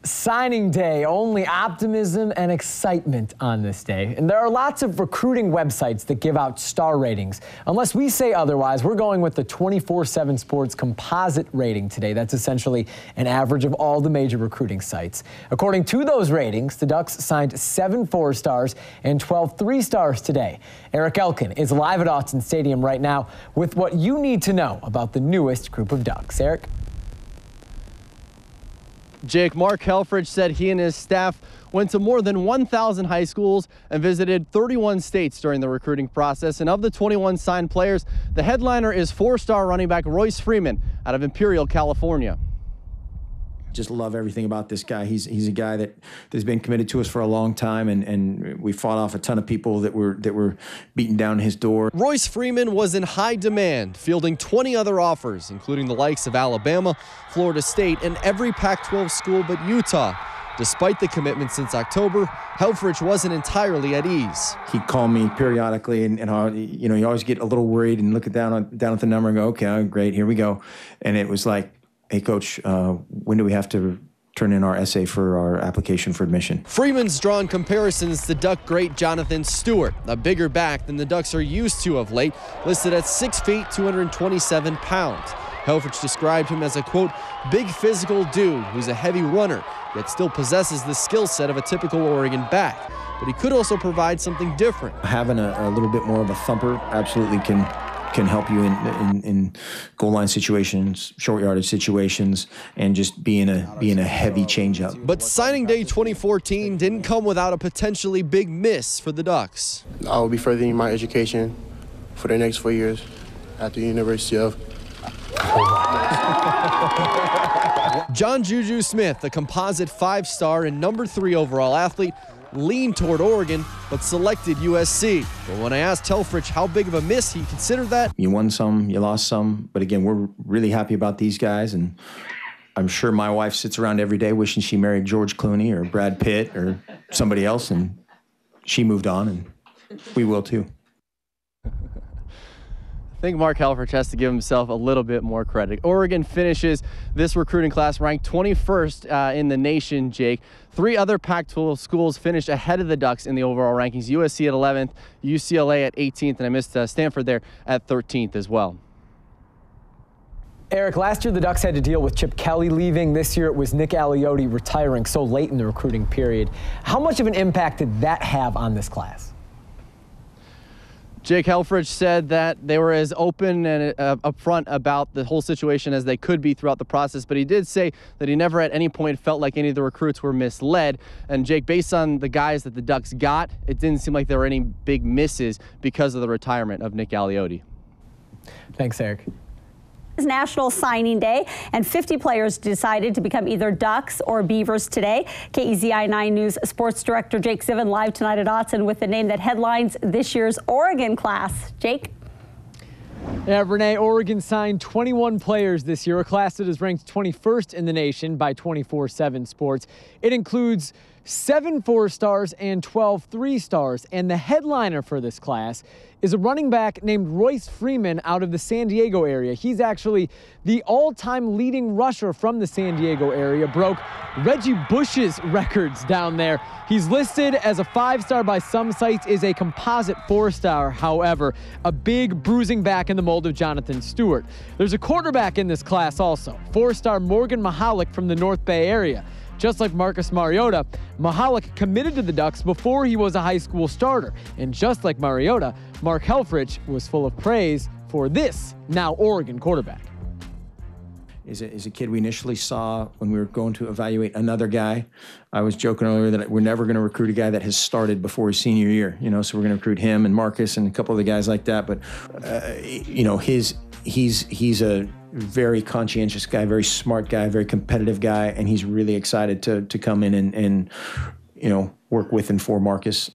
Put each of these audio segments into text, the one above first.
Signing day, only optimism and excitement on this day. And there are lots of recruiting websites that give out star ratings. Unless we say otherwise, we're going with the 24/7 Sports composite rating today. That's essentially an average of all the major recruiting sites. According to those ratings, the Ducks signed 7 4-stars and 12 3-stars today. Eric Elkin is live at Autzen Stadium right now with what you need to know about the newest group of Ducks. Eric? Jake, Mark Helfrich said he and his staff went to more than 1,000 high schools and visited 31 states during the recruiting process. And of the 21 signed players, the headliner is 4-star running back Royce Freeman out of Imperial, California. Just love everything about this guy. He's a guy that's been committed to us for a long time, and we fought off a ton of people that were beating down his door. Royce Freeman was in high demand, fielding 20 other offers, including the likes of Alabama, Florida State, and every Pac-12 school but Utah. Despite the commitment since October, Helfrich wasn't entirely at ease. He'd call me periodically, and you always get a little worried and look down at the number and go, okay, great, here we go. And it was like, hey, Coach, when do we have to turn in our essay for our application for admission? Freeman's drawn comparisons to Duck great Jonathan Stewart, a bigger back than the Ducks are used to of late, listed at 6 feet, 227 pounds. Helfrich described him as a, quote, big physical dude who's a heavy runner, yet still possesses the skill set of a typical Oregon back. But he could also provide something different. Having a little bit more of a thumper absolutely can help you in goal line situations, short yardage situations, and just being a heavy changeup. But signing day 2014 didn't come without a potentially big miss for the Ducks. I will be furthering my education for the next 4 years at the University of. John Juju Smith, a composite 5-star and number 3 overall athlete, leaned toward Oregon, but selected USC. But when I asked Helfrich how big of a miss he considered that, you won some, you lost some, but again, we're really happy about these guys, and I'm sure my wife sits around every day wishing she married George Clooney or Brad Pitt or somebody else, and she moved on, and we will too. I think Mark Helfrich has to give himself a little bit more credit. Oregon finishes this recruiting class ranked 21st in the nation, Jake. 3 other Pac-12 schools finished ahead of the Ducks in the overall rankings. USC at 11th, UCLA at 18th, and I missed Stanford there at 13th as well. Eric, last year the Ducks had to deal with Chip Kelly leaving. This year it was Nick Aliotti retiring so late in the recruiting period. How much of an impact did that have on this class? Jake Helfrich said that they were as open and upfront about the whole situation as they could be throughout the process, but he did say that he never at any point felt like any of the recruits were misled. And Jake, based on the guys that the Ducks got, it didn't seem like there were any big misses because of the retirement of Nick Aliotti. Thanks, Eric. It's National Signing Day, and 50 players decided to become either Ducks or Beavers today. KEZI 9 News Sports Director Jake Ziven live tonight at Autzen with the name that headlines this year's Oregon class. Jake? Yeah, Renee, Oregon signed 21 players this year, a class that is ranked 21st in the nation by 24/7 Sports. It includes 7 4-stars and 12 3-stars, and the headliner for this class is a running back named Royce Freeman out of the San Diego area. He's actually the all-time leading rusher from the San Diego area, broke Reggie Bush's records down there. He's listed as a 5-star by some sites, is a composite 4-star, however, a big bruising back in the mold of Jonathan Stewart. There's a quarterback in this class also, 4-star Morgan Mahalik from the North Bay area. Just like Marcus Mariota, Mahalik committed to the Ducks before he was a high school starter. And just like Mariota, Mark Helfrich was full of praise for this now Oregon quarterback. Is a kid we initially saw when we were going to evaluate another guy. I was joking earlier that we're never going to recruit a guy that has started before his senior year, so we're going to recruit him and Marcus and a couple of the guys like that. But, he's a very conscientious guy, very smart guy, very competitive guy, and he's really excited to come in and work with and for Marcus.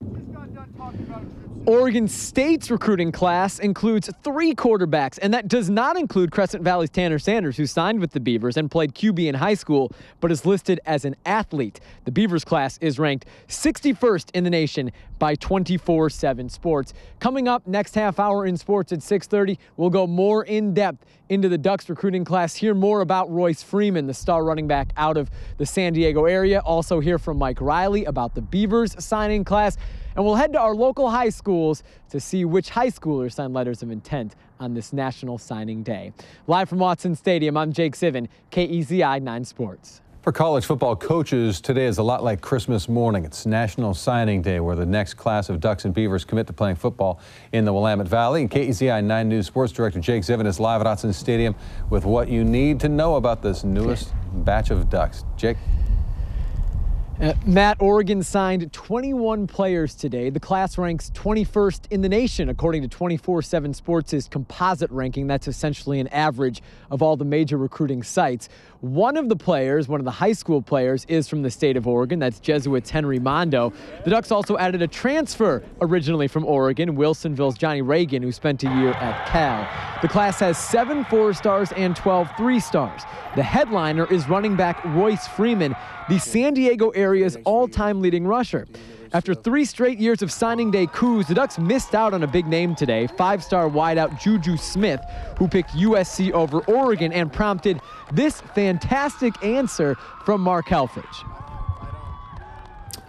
Oregon State's recruiting class includes 3 quarterbacks, and that does not include Crescent Valley's Tanner Sanders, who signed with the Beavers and played QB in high school, but is listed as an athlete. The Beavers class is ranked 61st in the nation by 24/7 Sports. Coming up next half hour in sports at 6:30, we'll go more in depth into the Ducks recruiting class. Hear more about Royce Freeman, the star running back out of the San Diego area. Also hear from Mike Riley about the Beavers signing class. And we'll head to our local high schools to see which high schoolers signed letters of intent on this National Signing Day. Live from Watson Stadium, I'm Jake Ziven, KEZI 9 Sports. For college football coaches, today is a lot like Christmas morning. It's National Signing Day, where the next class of Ducks and Beavers commit to playing football in the Willamette Valley. And KEZI 9 News Sports Director Jake Ziven is live at Watson Stadium with what you need to know about this newest batch of Ducks. Jake? Matt, Oregon signed 21 players today. The class ranks 21st in the nation, according to 24/7 Sports' composite ranking. That's essentially an average of all the major recruiting sites. One of the players, one of the high school players, is from the state of Oregon. That's Jesuits' Henry Mondo. The Ducks also added a transfer originally from Oregon, Wilsonville's Johnny Reagan, who spent a year at Cal. The class has 7 4-stars and 12 3-stars. The headliner is running back Royce Freeman, the San Diego area's all-time leading rusher. After 3 straight years of signing day coups, the Ducks missed out on a big name today, 5-star wideout Juju Smith, who picked USC over Oregon and prompted this fantastic answer from Mark Helfrich.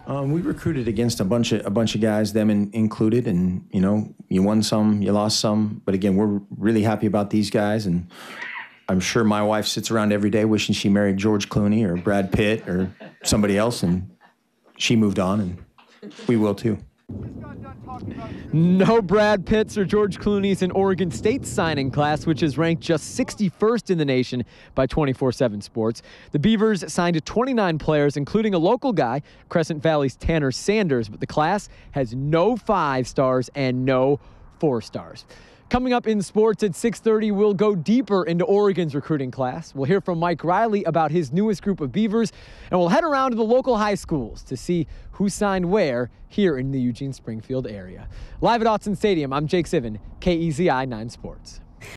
We recruited against a bunch of guys, them included, and you won some, you lost some, but again, we're really happy about these guys, and I'm sure my wife sits around every day wishing she married George Clooney or Brad Pitt or somebody else, and she moved on, and we will too. No Brad Pitts or George Clooney's in Oregon State's signing class, which is ranked just 61st in the nation by 24/7 Sports. The Beavers signed 29 players, including a local guy, Crescent Valley's Tanner Sanders, but the class has no 5-stars and no 4-stars. Coming up in sports at 6:30, we'll go deeper into Oregon's recruiting class. We'll hear from Mike Riley about his newest group of Beavers, and we'll head around to the local high schools to see who signed where here in the Eugene-Springfield area. Live at Autzen Stadium, I'm Jake Ziven, KEZI 9 Sports.